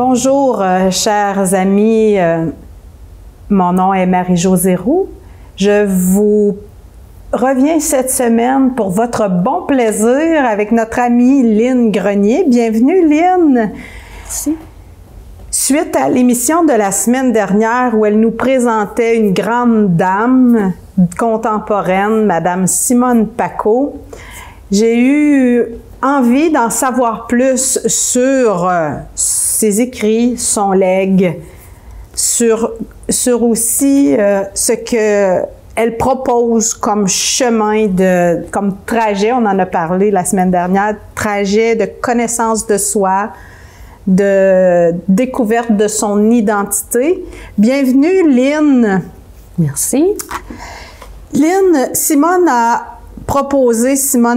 Bonjour, chers amis. Mon nom est Marie-Josée Roux. Je vous reviens cette semaine pour votre bon plaisir avec notre amie Lynne Grenier. Bienvenue, Lynne. Merci. Suite à l'émission de la semaine dernière où elle nous présentait une grande dame contemporaine, Madame Simone Paco, j'ai eu envie d'en savoir plus sur ses écrits, son legs, sur aussi ce que elle propose comme chemin, comme trajet, on en a parlé la semaine dernière, trajet de connaissance de soi, de découverte de son identité. Bienvenue, Lynne. Merci. Lynne, Simone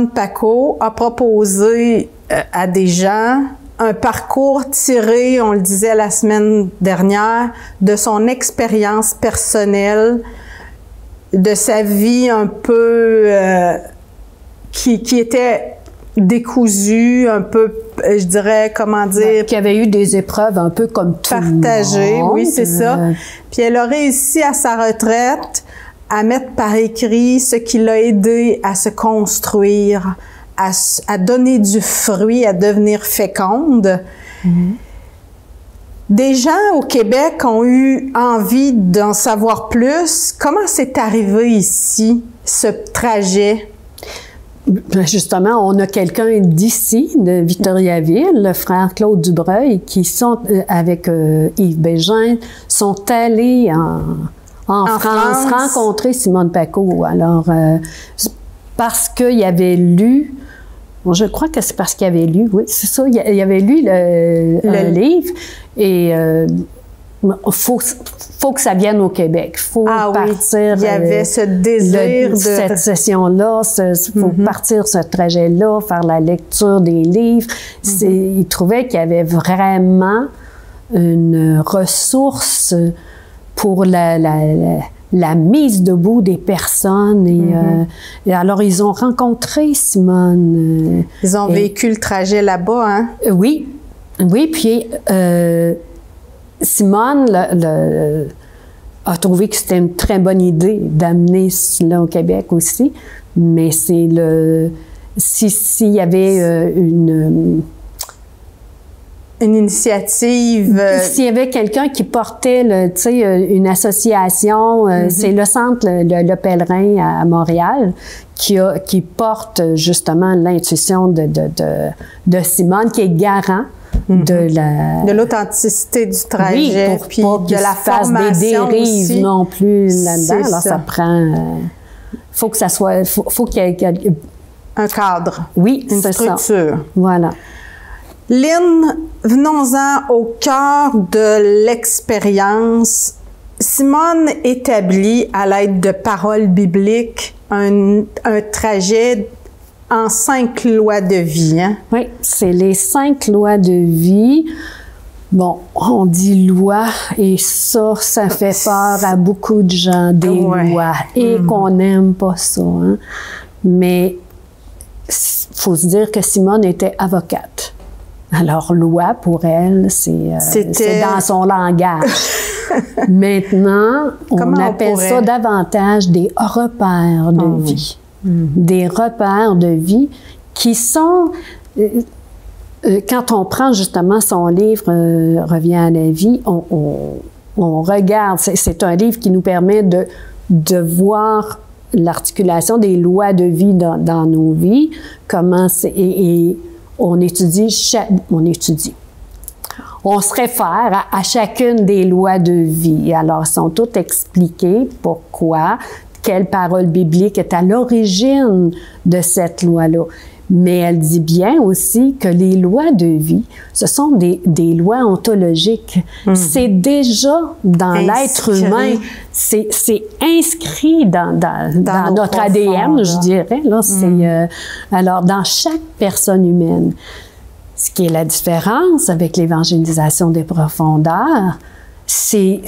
Paco a proposé à des gens un parcours tiré, on le disait la semaine dernière, de son expérience personnelle, de sa vie un peu qui était décousue, un peu, je dirais, comment dire... Qui avait eu des épreuves un peu comme tout partagées, le monde. oui, c'est ça. Puis elle a réussi à sa retraite à mettre par écrit ce qui l'a aidé à se construire, à donner du fruit, à devenir féconde. Mm-hmm. Des gens au Québec ont eu envie d'en savoir plus. Comment c'est arrivé ici, ce trajet? Justement, on a quelqu'un d'ici, de Victoriaville, le frère Claude Dubreuil, qui sont, avec Yves Bégin, sont allés en France rencontrer Simone Paco. Alors, parce qu'il avait lu, bon, je crois que c'est parce qu'il avait lu, oui, c'est ça, il avait lu le livre, et faut que ça vienne au Québec. Faut partir. Oui. Il y avait ce désir de cette session-là. Faut partir ce trajet-là, faire la lecture des livres. Il trouvait qu'il y avait vraiment une ressource pour la mise debout des personnes. Et alors, ils ont rencontré Simone. Ils ont vécu le trajet là-bas, hein? Oui. Oui, puis Simone a trouvé que c'était une très bonne idée d'amener cela au Québec aussi, mais c'est s'il y avait une initiative. S'il y avait quelqu'un qui portait, une association, c'est le centre le Pèlerin à Montréal qui porte justement l'intuition de Simone, qui est garant de l'authenticité du trajet, oui, puis de la formation des dérives aussi. Non plus là-dedans. Alors ça prend, faut que ça soit, faut qu'il y ait un cadre, oui, une structure. Ça. Voilà. Lynne, venons-en au cœur de l'expérience. Simone établit à l'aide de paroles bibliques un trajet en 5 lois de vie. Hein? Oui, c'est les 5 lois de vie. Bon, on dit loi et ça fait peur à beaucoup de gens, des lois, et qu'on n'aime pas ça. Hein? Mais il faut se dire que Simone était avocate. Alors, loi, pour elle, c'est dans son langage. Maintenant, on appelle ça davantage des repères de vie. Des repères de vie qui sont... quand on prend justement son livre « Revient à la vie », on regarde, c'est un livre qui nous permet de voir l'articulation des lois de vie dans nos vies, comment c'est... Et on étudie. On se réfère à chacune des lois de vie. Alors, elles sont toutes expliquées pourquoi, quelle parole biblique est à l'origine de cette loi-là. Mais elle dit bien aussi que les lois de vie, ce sont des lois ontologiques. C'est déjà dans l'être humain. C'est inscrit dans notre ADN, je dirais. Là, alors, dans chaque personne humaine. Ce qui est la différence avec l'évangélisation des profondeurs, c'est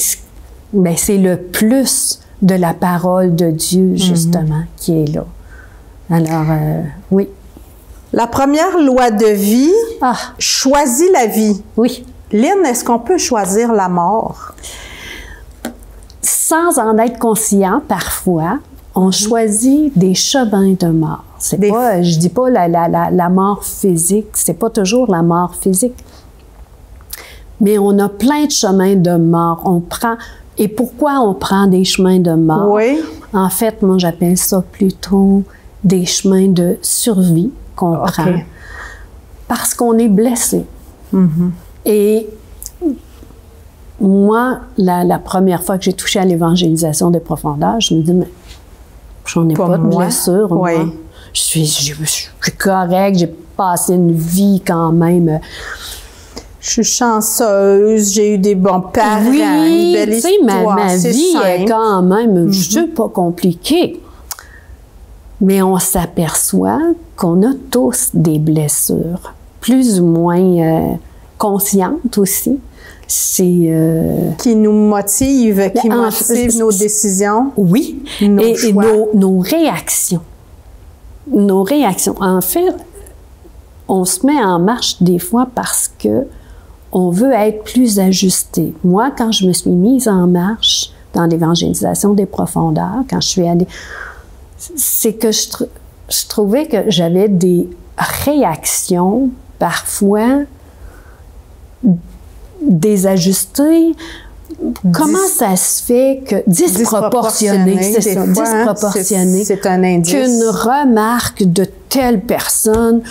le plus de la parole de Dieu, justement, qui est là. Alors, oui. La première loi de vie, choisis la vie. Oui. Lynn, est-ce qu'on peut choisir la mort? Sans en être conscient, parfois, on choisit des chemins de mort. C'est pas, je dis pas la mort physique, c'est pas toujours la mort physique. Mais on a plein de chemins de mort. On prend. Et pourquoi on prend des chemins de mort? Oui. En fait, moi, j'appelle ça plutôt des chemins de survie qu'on prend. Parce qu'on est blessé. Et moi, la première fois que j'ai touché à l'évangélisation des profondeurs, je me dis, mais j'en ai pas de blessure. Oui. Moi. Je suis correcte, j'ai passé une vie quand même. Je suis chanceuse, j'ai eu des bons parents, une belle histoire. Ma vie est quand même, je sais pas compliquée. Mais on s'aperçoit qu'on a tous des blessures, plus ou moins conscientes aussi. C'est qui nous motive, qui motive nos décisions. Oui, et nos réactions. Nos réactions. En fait, on se met en marche des fois parce que on veut être plus ajusté. Moi, quand je me suis mise en marche dans l'évangélisation des profondeurs, quand je suis allée, c'est que je trouvais que j'avais des réactions parfois désajustées. Comment ça se fait que disproportionné, c'est ça, disproportionné, c'est un indice. Qu'une remarque de telle personne,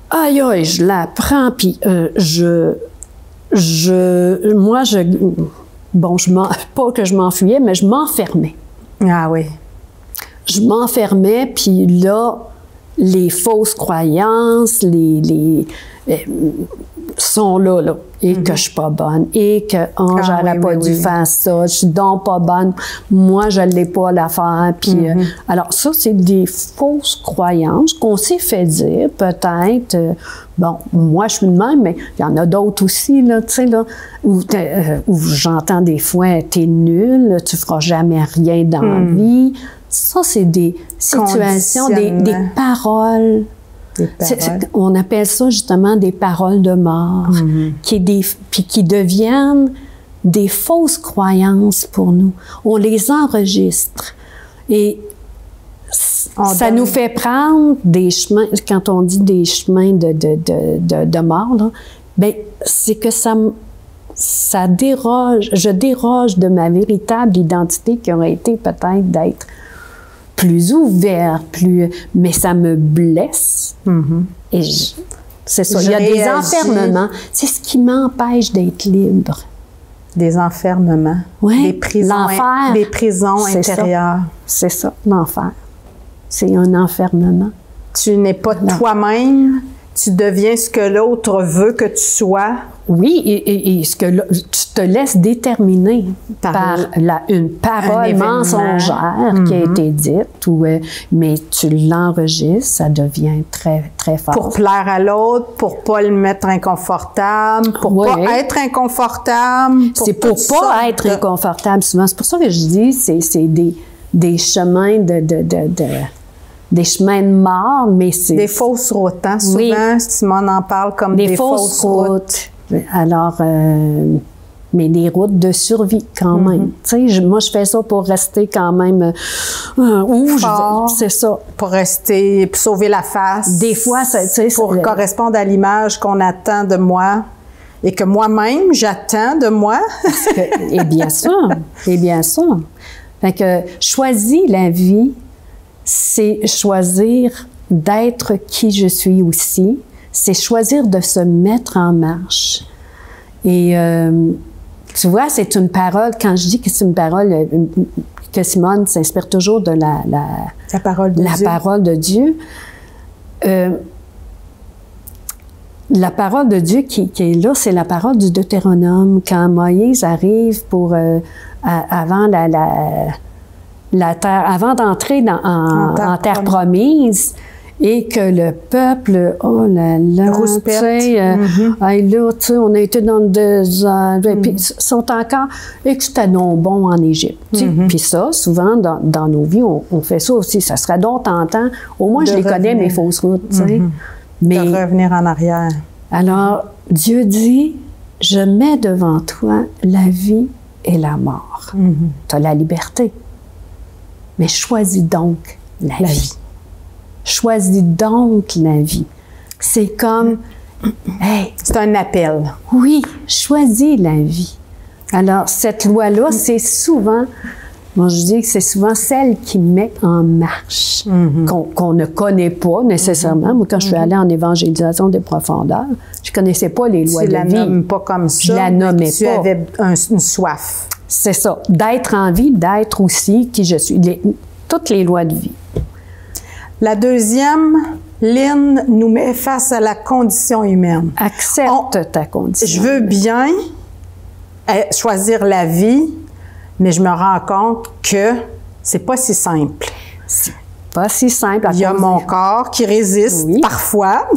aïe, je la prends, puis pas que je m'enfuyais, mais je m'enfermais. Ah oui. Je m'enfermais, puis là, les fausses croyances, sont là, et que je suis pas bonne, et que j'aurais pas dû faire ça, je suis donc pas bonne, moi je l'ai pas l'affaire, puis alors ça c'est des fausses croyances qu'on s'est fait dire peut-être, bon moi je suis de même, mais il y en a d'autres aussi là, tu sais là, où j'entends des fois t'es nul, tu feras jamais rien dans la vie, ça c'est des situations, des paroles. On appelle ça justement des paroles de mort, puis qui deviennent des fausses croyances pour nous. On les enregistre et ça nous fait prendre des chemins, quand on dit des chemins de mort, là, ben, c'est que ça déroge, je déroge de ma véritable identité qui aurait été peut-être d'être plus ouvert, mais ça me blesse. Et c'est ça. Il y a des enfermements. C'est ce qui m'empêche d'être libre. Des enfermements. Oui. Des prisons. L'enfer. Des prisons intérieures. C'est ça, l'enfer. C'est un enfermement. Tu n'es pas toi-même. Tu deviens ce que l'autre veut que tu sois. Oui, et ce que tu te laisses déterminer par une parole mensongère qui a été dite, mais tu l'enregistres, ça devient très, très fort. Pour plaire à l'autre, pour pas le mettre inconfortable, pour pas être inconfortable. C'est pour pas être inconfortable souvent. C'est pour ça que je dis, c'est des chemins des chemins de mort, mais c'est... Des fausses routes, hein? Souvent, Simone en parle comme des fausses routes. Alors, mais des routes de survie quand même. Tu sais, moi, je fais ça pour rester quand même c'est ça. Pour rester, pour sauver la face. Des fois, tu sais... Pour correspondre à l'image qu'on attend de moi et que moi-même, j'attends de moi. Et bien sûr. Fait que choisis la vie, c'est choisir d'être qui je suis aussi. C'est choisir de se mettre en marche. Et tu vois, c'est une parole, quand je dis que c'est une parole, que Simone s'inspire toujours de la parole de Dieu. Parole de Dieu. La parole de Dieu qui est là, c'est la parole du Deutéronome. Quand Moïse arrive pour avant la terre, avant d'entrer en terre promise, et que le peuple, rouspète. Là, tu sais, on a été dans le désert, puis ils sont encore, et que c'était non bon en Égypte. Puis ça, souvent, dans nos vies, on fait ça aussi. Ça serait donc tentant, au moins je les connais, mes fausses routes, tu sais. Mais de revenir en arrière. Alors, Dieu dit, je mets devant toi la vie et la mort. Tu as la liberté, mais choisis donc la vie. Choisis donc la vie. C'est comme, hey, c'est un appel. Oui, choisis la vie. Alors, cette loi-là, c'est souvent, moi je dis que c'est souvent celle qui met en marche, qu'on ne connaît pas nécessairement. Moi, quand je suis allée en évangélisation des profondeurs, je ne connaissais pas les lois de vie. Tu la nommes pas comme ça. Je la nommais pas. Tu avais une soif. C'est ça. D'être en vie, d'être aussi qui je suis. Toutes les lois de vie. La deuxième, Lynn nous met face à la condition humaine. Accepte ta condition. Je veux bien choisir la vie, mais je me rends compte que c'est pas si simple. C'est pas si simple. Il y a mon corps qui résiste parfois.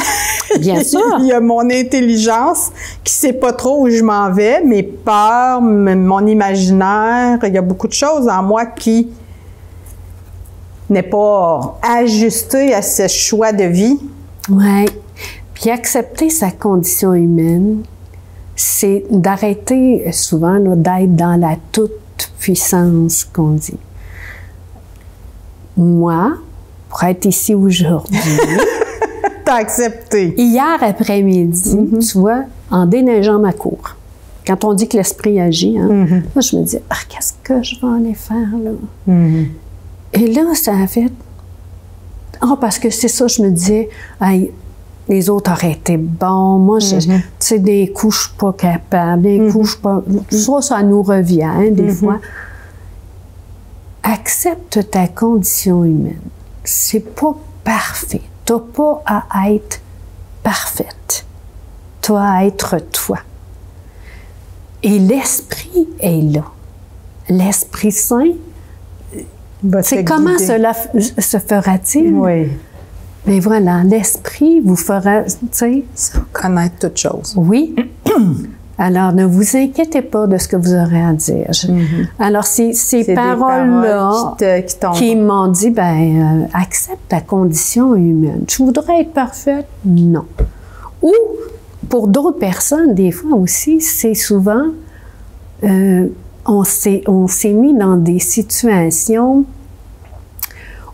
Bien sûr. Il y a mon intelligence qui sait pas trop où je m'en vais, mes peurs, mon imaginaire. Il y a beaucoup de choses en moi qui n'est pas ajusté à ce choix de vie. Oui. Puis accepter sa condition humaine, c'est d'arrêter souvent d'être dans la toute-puissance qu'on dit. Moi, pour être ici aujourd'hui, t'as accepté. Hier après-midi, tu vois, en déneigeant ma cour, quand on dit que l'esprit agit, moi je me dis, qu'est-ce que je vais aller faire là? Et là, ça a fait, parce que c'est ça, je me disais, hey, les autres auraient été bons, moi, tu sais, des coups, je suis pas capable, des coups, je suis pas... Ça nous revient, des fois. Accepte ta condition humaine. C'est pas parfait. T'as pas à être parfaite. T'as à être toi. Et l'Esprit est là. L'Esprit Saint, c'est comment cela se fera-t-il? Oui. Mais voilà, l'Esprit vous fera, tu sais... connaître toutes choses. Oui. Alors, ne vous inquiétez pas de ce que vous aurez à dire. Alors, ces paroles-là qui m'ont dit, accepte ta condition humaine. Tu voudrais être parfaite? Non. Ou, pour d'autres personnes, des fois aussi, c'est souvent, on s'est mis dans des situations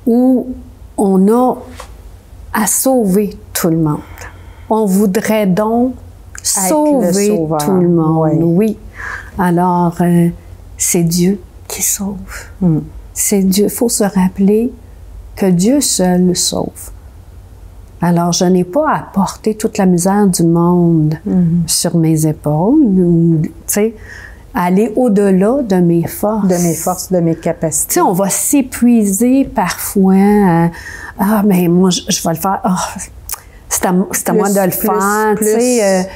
où on a à sauver tout le monde. On voudrait donc sauver tout le monde. Oui. Alors, c'est Dieu qui sauve. C'est Dieu. Il faut se rappeler que Dieu seul sauve. Alors, je n'ai pas à porter toute la misère du monde sur mes épaules, ou, tu sais, aller au-delà de mes forces. De mes forces, de mes capacités. Tu sais, on va s'épuiser parfois. Mais moi, je vais le faire. C'est à moi de le faire. Tu sais,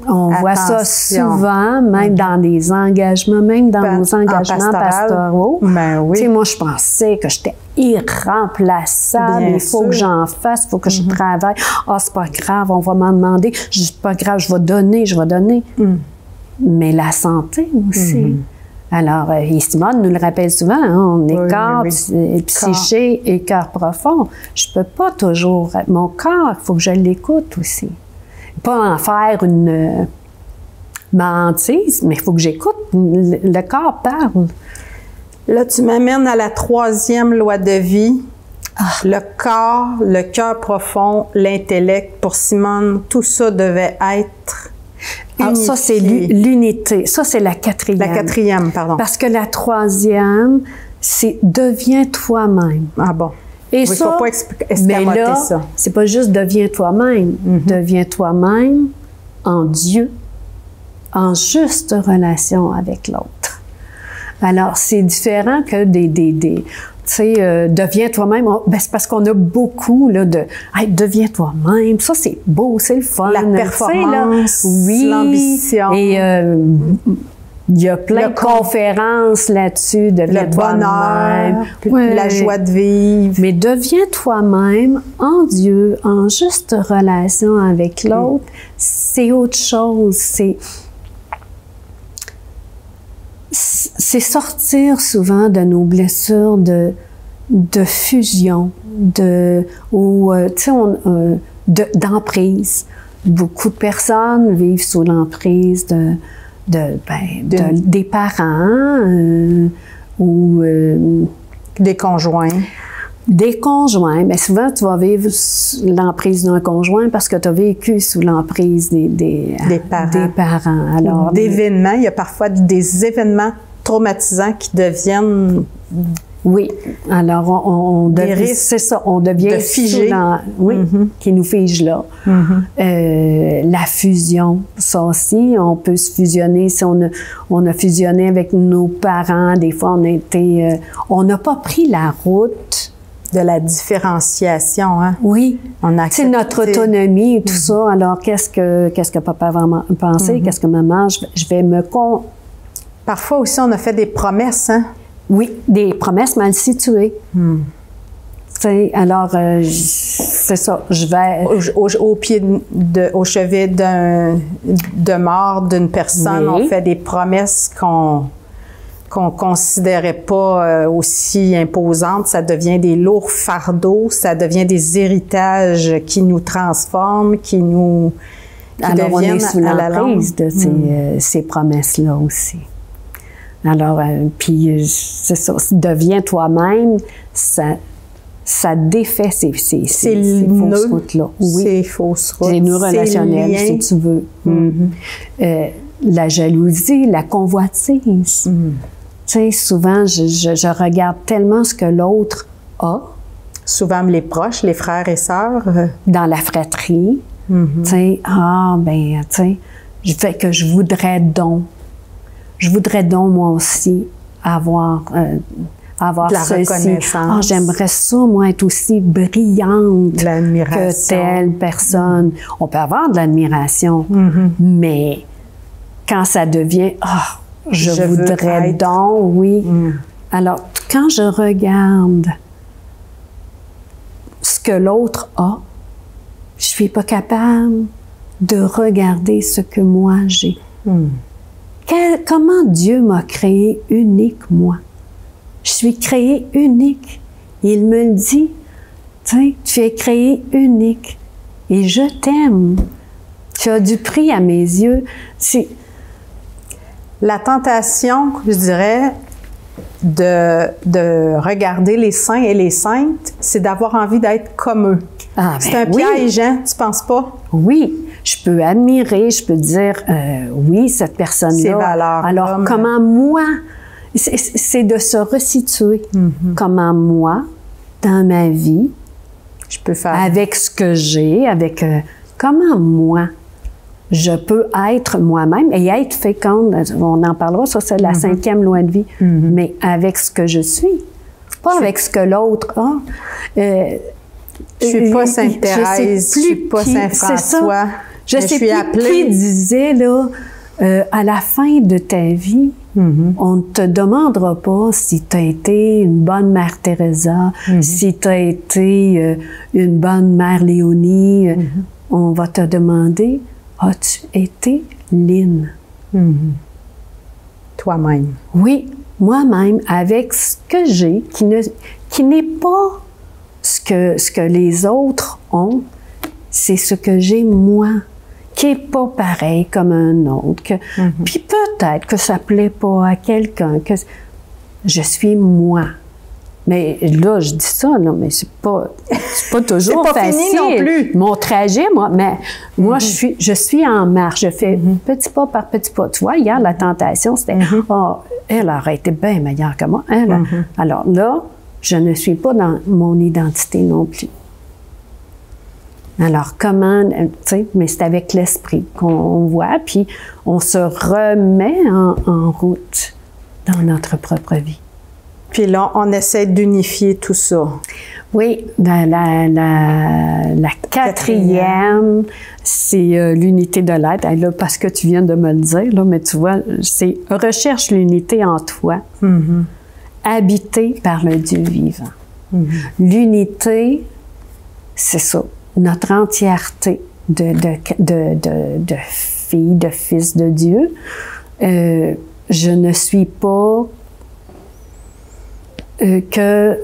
on voit ça souvent, même dans des engagements, même dans nos engagements pastoraux. Ben oui. Tu sais, moi, je pensais que j'étais irremplaçable. Il faut que j'en fasse, il faut que je travaille. C'est pas grave, on va m'en demander. Je dis, pas grave, je vais donner. Mais la santé aussi. Alors, et Simone nous le rappelle souvent, on est corps, psyché et cœur profond. Je peux pas toujours... Mon corps, il faut que je l'écoute aussi. Pas en faire une hantise, mais il faut que j'écoute. Le corps parle. Là, tu m'amènes à la troisième loi de vie. Le corps, le cœur profond, l'intellect. Pour Simone, tout ça devait être... ça, c'est l'unité. Ça, c'est la quatrième. La quatrième, pardon. Parce que la troisième, c'est « deviens toi-même ». Ah bon. Et oui, ça, faut pas escamoter ça. C'est pas juste « deviens toi-même ». Deviens toi-même en Dieu, en juste relation avec l'autre. Alors, c'est différent que tu sais, deviens toi-même. C'est parce qu'on a beaucoup là, de hey, deviens toi-même. Ça, c'est beau, c'est le fun. La performance, l'ambition. Et il y a plein de conférences là-dessus. Deviens toi-même. La joie de vivre. Mais deviens toi-même en Dieu, en juste relation avec l'autre. C'est autre chose. C'est sortir souvent de nos blessures de fusion, tu sais, d'emprise. Beaucoup de personnes vivent sous l'emprise des parents ou des conjoints. Des conjoints. Bien souvent, tu vas vivre l'emprise d'un conjoint parce que tu as vécu sous l'emprise des parents. Alors, d'événements. Il y a parfois des événements traumatisants qui deviennent... Oui. Alors, on devient... C'est ça. On devient... De figé. Qui nous fige là. La fusion, ça aussi, on peut se fusionner. Si on a fusionné avec nos parents, des fois, on n'a pas pris la route de la différenciation, hein? Oui. C'est notre autonomie et tout ça. Alors, qu'est-ce que papa va penser? Qu'est-ce que maman? Je vais me... Parfois aussi, on a fait des promesses, hein? Oui, des promesses mal situées. Alors, c'est ça. Je vais... Au chevet de mort d'une personne, on fait des promesses qu'on considérait pas aussi imposantes, ça devient des lourds fardeaux, ça devient des héritages qui nous transforment, qui Alors, on est sous l'emprise de ces promesses-là aussi. Alors, puis, c'est ça, deviens toi-même, ça défait ces fausses routes-là. Oui, ces fausses routes. Les nœuds relationnels, si tu veux. La jalousie, la convoitise. Tu sais, souvent, je regarde tellement ce que l'autre a. Souvent, les proches, les frères et sœurs. Dans la fratrie. Tu sais, fait que je voudrais donc. Je voudrais donc, moi aussi, avoir la reconnaissance. J'aimerais ça, moi, être aussi brillante que telle personne. On peut avoir de l'admiration, mais quand ça devient je voudrais donc, oui. Alors, quand je regarde ce que l'autre a, je suis pas capable de regarder ce que moi j'ai. Comment Dieu m'a créé unique, moi? Je suis créée unique. Il me le dit, tu es créée unique et je t'aime. Tu as du prix à mes yeux. La tentation, je dirais, de regarder les saints et les saintes, c'est d'avoir envie d'être comme eux. C'est un piège, hein? Tu penses pas? Oui. Je peux admirer, je peux dire, oui, cette personne-là. Alors, comment moi, c'est de se resituer. Comment moi, dans ma vie, je peux faire avec ce que j'ai, comment moi, je peux être moi-même et être féconde. On en parlera, ça c'est la 5e loi de vie. Mais avec ce que je suis, pas avec ce que l'autre a. Je suis pas Sainte Thérèse, je suis pas Saint François. Je sais plus qui disait, là, à la fin de ta vie, on ne te demandera pas si tu as été une bonne Mère Teresa, si tu as été une bonne Mère Léonie. On va te demander, as-tu été Lynn? Toi-même. Oui, moi-même, avec ce que j'ai, qui n'est pas ce que les autres ont, c'est ce que j'ai moi, qui n'est pas pareil comme un autre. Puis peut-être que ça ne plaît pas à quelqu'un, que je suis moi. Mais là, je dis ça, là, mais c'est pas toujours c'est pas facile. Fini non plus. Mon trajet, moi, je suis en marche. Je fais petit pas par petit pas. Tu vois, hier, la tentation, c'était elle aurait été bien meilleure que moi. Alors là, je ne suis pas dans mon identité non plus. Alors, comment, tu sais, mais c'est avec l'esprit qu'on voit, puis on se remet en route dans notre propre vie. Puis là, on essaie d'unifier tout ça. Oui, la 4e, c'est l'unité de l'être. Là, parce que tu viens de me le dire, là, mais tu vois, c'est recherche l'unité en toi, habité par le Dieu vivant. L'unité, c'est ça. Notre entièreté de fille, de fils de Dieu. Je ne suis pas que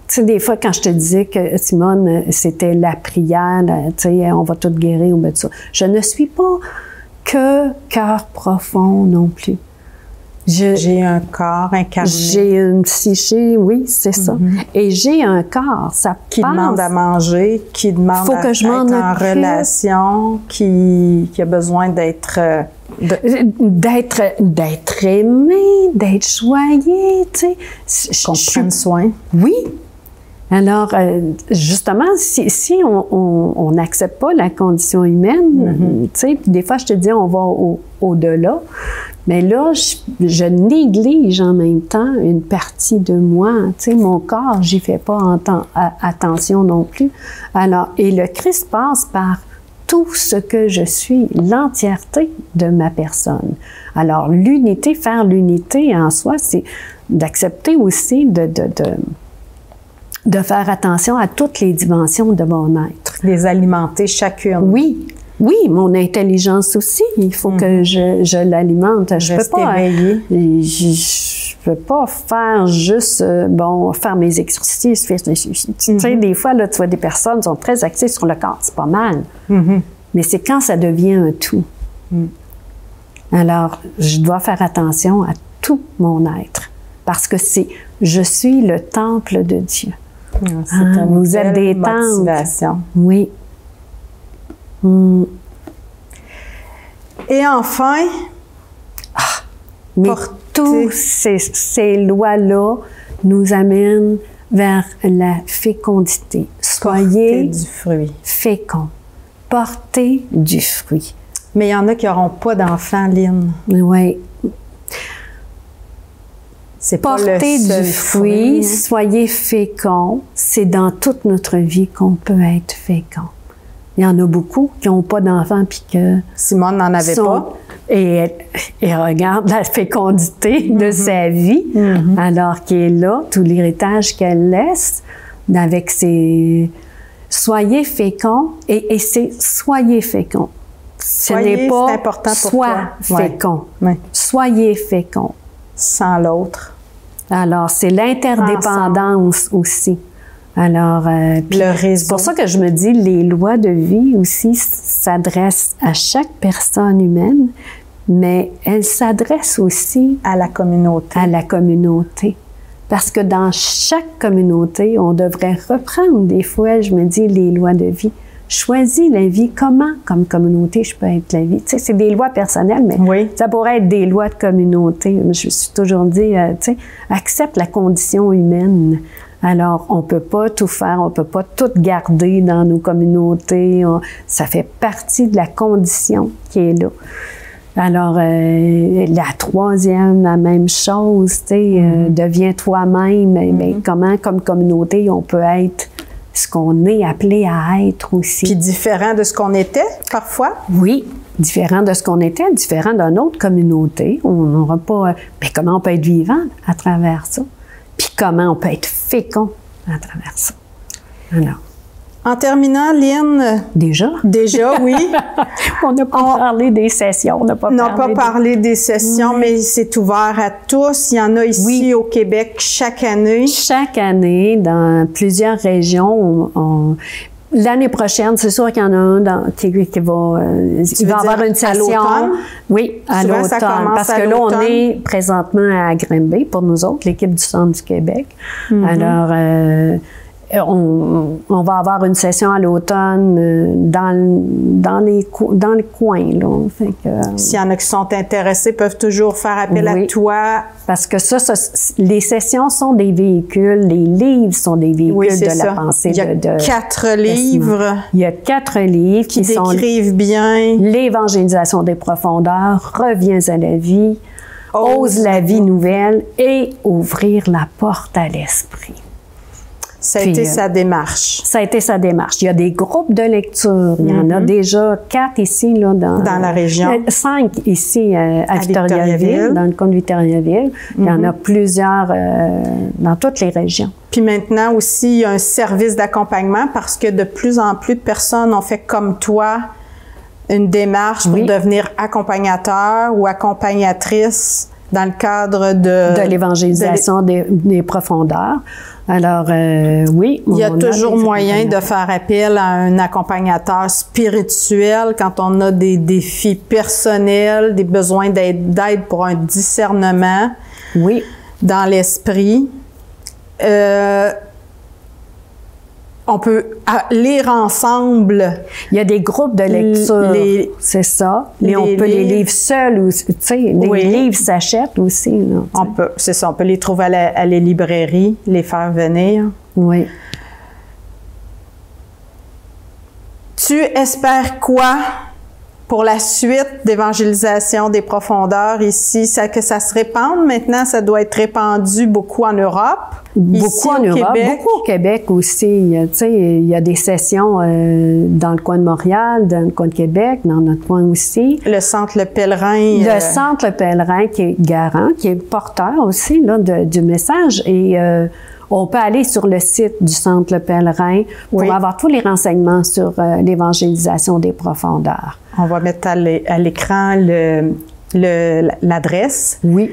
Tu sais, des fois, quand je te disais que, Simone, c'était la prière, tu sais, on va tout guérir ou tout ça, je ne suis pas que cœur profond non plus. J'ai un corps incarné. J'ai une psyché, oui, c'est ça. Et j'ai un corps, ça qui demande à manger, qui demande à être en relation, qui a besoin d'être aimé, d'être choyé, tu sais. Qu'on prenne soin. Oui. Alors, justement, si on n'accepte pas la condition humaine, tu sais, des fois, je te dis, on va au-delà, mais là, je néglige en même temps une partie de moi. Tu sais, mon corps, j'y fais pas attention non plus. Alors, et le Christ passe par tout ce que je suis, l'entièreté de ma personne. Alors, l'unité, faire l'unité en soi, c'est d'accepter aussi de faire attention à toutes les dimensions de mon être. Les alimenter chacune. Oui. Oui, mon intelligence aussi, il faut que je l'alimente. Je peux pas faire juste, faire mes exercices. Tu sais, des fois, là, tu vois, des personnes sont très axées sur le corps, c'est pas mal. Mais c'est quand ça devient un tout. Alors, je dois faire attention à tout mon être. Parce que je suis le temple de Dieu. Vous êtes des temples. Oui. Et enfin, mais tous ces lois-là nous amènent vers la fécondité. Soyez du fruit. Féconds. Portez du fruit. Mais il y en a qui n'auront pas d'enfants, Lynn. Oui. Portez du fruit, soyez féconds. C'est dans toute notre vie qu'on peut être fécond. Il y en a beaucoup qui n'ont pas d'enfants puis que... Simone n'en avait pas. Et regarde la fécondité de sa vie, alors qu'elle est là, tout l'héritage qu'elle laisse, avec ses... Soyez féconds, et c'est soyez féconds. Ce n'est pas c'est important pour sois fécond. Ouais. Soyez féconds. Sans l'autre. Alors, c'est l'interdépendance aussi. Alors, c'est pour ça que je me dis, les lois de vie aussi s'adressent à chaque personne humaine, mais elles s'adressent aussi à la communauté. À la communauté. Parce que dans chaque communauté, on devrait reprendre des fois, je me dis, les lois de vie. Choisis la vie. Comment, comme communauté, je peux être la vie? Tu sais, c'est des lois personnelles, mais ça pourrait être des lois de communauté. Je me suis toujours dit, tu sais, accepte la condition humaine. Alors, on peut pas tout faire, on peut pas tout garder dans nos communautés. Ça fait partie de la condition qui est là. Alors, la troisième, la même chose, tu sais, deviens toi-même. Mais comment, comme communauté, on peut être ce qu'on est appelé à être aussi. Puis différent de ce qu'on était, parfois? Oui, différent de ce qu'on était, différent d'une autre communauté. On n'aura pas... Mais comment on peut être vivant à travers ça? Puis comment on peut être fécond à travers ça? Alors... En terminant, Lynn... Déjà, oui. On n'a pas parlé des sessions. On n'a pas parlé des sessions, mais c'est ouvert à tous. Il y en a ici au Québec chaque année. Chaque année, dans plusieurs régions. L'année prochaine, c'est sûr qu'il y en a un qui va... il va avoir une session. À l'automne? Oui, à l'automne. Parce que là, on est présentement à Granby, pour nous autres, l'équipe du Centre du Québec. Alors... on va avoir une session à l'automne dans les coins. S'il y en a qui sont intéressés, peuvent toujours faire appel à toi. Parce que les sessions sont des véhicules, les livres sont des véhicules de la pensée. Il y a 4 livres. Il y a 4 livres qui décrivent bien l'évangélisation des profondeurs, reviens à la vie, ose la vie nouvelle et ouvrir la porte à l'esprit. Ça a été sa démarche. Ça a été sa démarche. Il y a des groupes de lecture. Il y en a déjà 4 ici, là, dans la région. 5 ici à Victoriaville, dans le coin de Victoriaville. Il y en a plusieurs dans toutes les régions. Puis maintenant aussi, il y a un service d'accompagnement parce que de plus en plus de personnes ont fait comme toi une démarche pour devenir accompagnateur ou accompagnatrice dans le cadre de l'évangélisation des profondeurs. Alors, oui. Il y a toujours moyen de faire appel à un accompagnateur spirituel quand on a des défis personnels, des besoins d'aide pour un discernement dans l'esprit. On peut lire ensemble. Il y a des groupes de lecture, c'est ça. On peut les lire seuls, ou, tu sais, les livres s'achètent aussi. Là, on peut, c'est ça, on peut les trouver à les librairies, les faire venir. Oui. Tu espères quoi pour la suite d'évangélisation des profondeurs ici? Que ça se répande maintenant, ça doit être répandu beaucoup en Europe. Beaucoup en Europe, beaucoup au Québec aussi. Tu sais, il y a des sessions dans le coin de Montréal, dans le coin de Québec, dans notre coin aussi. Le Centre Le Pèlerin. Le Centre Le Pèlerin qui est garant, qui est porteur aussi là, du message. Et on peut aller sur le site du Centre Le Pèlerin pour avoir tous les renseignements sur l'évangélisation des profondeurs. On va mettre à l'écran l'adresse. Oui.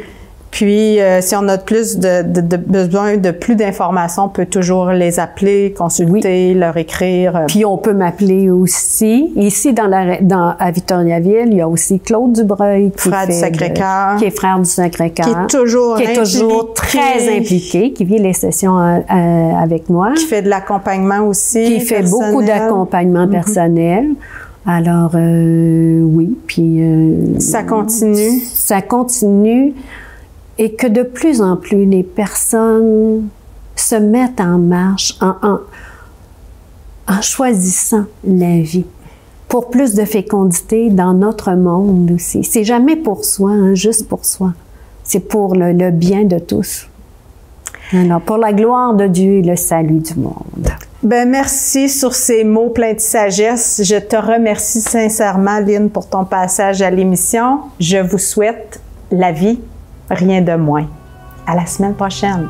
Puis, si on a plus besoin de plus d'informations, on peut toujours les appeler, consulter, leur écrire. Puis, on peut m'appeler aussi. Ici, à Victoriaville, il y a aussi Claude Dubreuil, frère du Sacré-Cœur. Qui est frère du Sacré-Cœur. Qui est toujours très impliqué, qui vit les sessions avec moi. Qui fait de l'accompagnement aussi. Qui fait beaucoup d'accompagnement personnel. Alors, oui, puis... ça continue. Ça continue. Et que de plus en plus, les personnes se mettent en marche en choisissant la vie pour plus de fécondité dans notre monde aussi. C'est jamais pour soi, hein, juste pour soi. C'est pour le bien de tous. Alors, pour la gloire de Dieu et le salut du monde. Ben merci sur ces mots pleins de sagesse. Je te remercie sincèrement, Lynn, pour ton passage à l'émission. Je vous souhaite la vie. Rien de moins. À la semaine prochaine.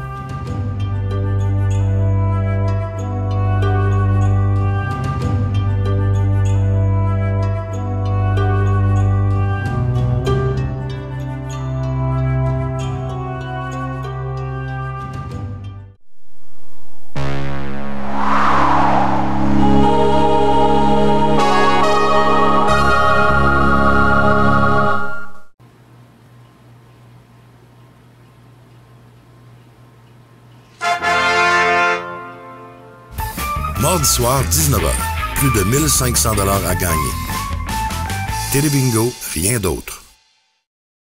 Mardi soir, 19h. Plus de 1500 $ à gagner. Télébingo, rien d'autre.